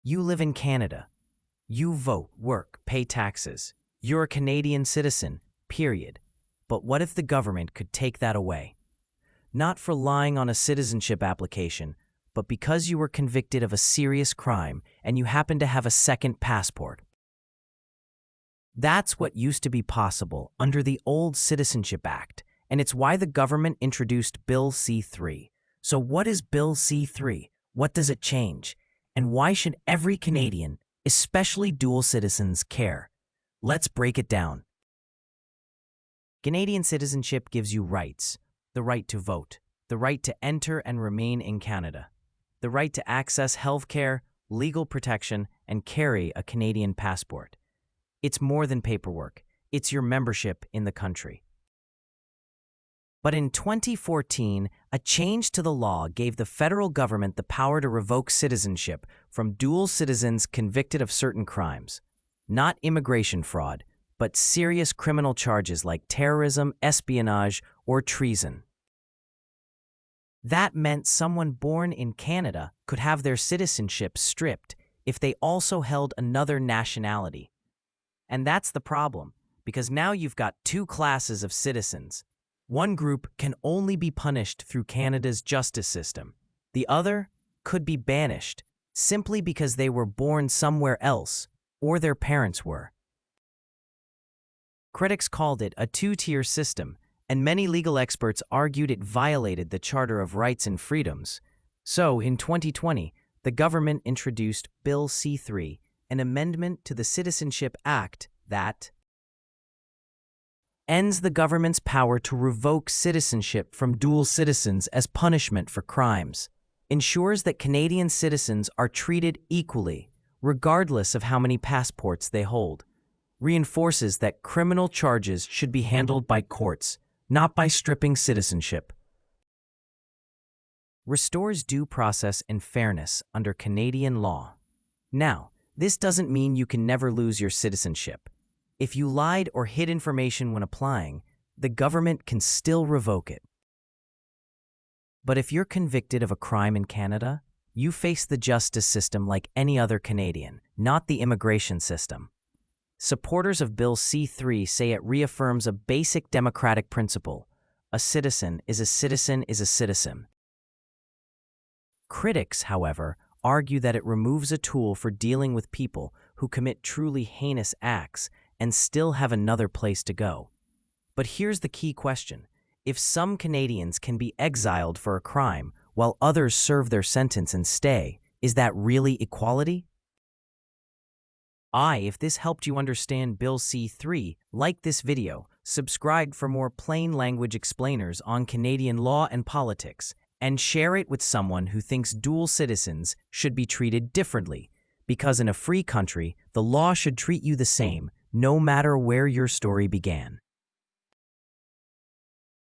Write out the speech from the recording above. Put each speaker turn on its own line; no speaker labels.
You live in Canada. You vote, work, pay taxes. You're a Canadian citizen, period. But what if the government could take that away? Not for lying on a citizenship application, but because you were convicted of a serious crime and you happen to have a second passport. That's what used to be possible under the old Citizenship Act, and it's why the government introduced Bill C-3. So what is Bill C-3? What does it change? And why should every Canadian, especially dual citizens, care? Let's break it down. Canadian citizenship gives you rights: the right to vote, the right to enter and remain in Canada, the right to access health care, legal protection, and carry a Canadian passport. It's more than paperwork. It's your membership in the country. But in 2014, a change to the law gave the federal government the power to revoke citizenship from dual citizens convicted of certain crimes. Not immigration fraud, but serious criminal charges like terrorism, espionage, or treason. That meant someone born in Canada could have their citizenship stripped if they also held another nationality. And that's the problem, because now you've got two classes of citizens. One group can only be punished through Canada's justice system. The other could be banished simply because they were born somewhere else or their parents were. Critics called it a two-tier system, and many legal experts argued it violated the Charter of Rights and Freedoms. So, in 2020, the government introduced Bill C-3, an amendment to the Citizenship Act that ends the government's power to revoke citizenship from dual citizens as punishment for crimes, ensures that Canadian citizens are treated equally, regardless of how many passports they hold, reinforces that criminal charges should be handled by courts, not by stripping citizenship, restores due process and fairness under Canadian law. Now, this doesn't mean you can never lose your citizenship. If you lied or hid information when applying, the government can still revoke it. But if you're convicted of a crime in Canada, you face the justice system like any other Canadian, not the immigration system. Supporters of Bill C-3 say it reaffirms a basic democratic principle: a citizen is a citizen is a citizen. Critics, however, argue that it removes a tool for dealing with people who commit truly heinous acts and still have another place to go. But here's the key question: if some Canadians can be exiled for a crime while others serve their sentence and stay, is that really equality? If this helped you understand Bill C-3, like this video, subscribe for more plain language explainers on Canadian law and politics, and share it with someone who thinks dual citizens should be treated differently, because in a free country, the law should treat you the same, no matter where your story began.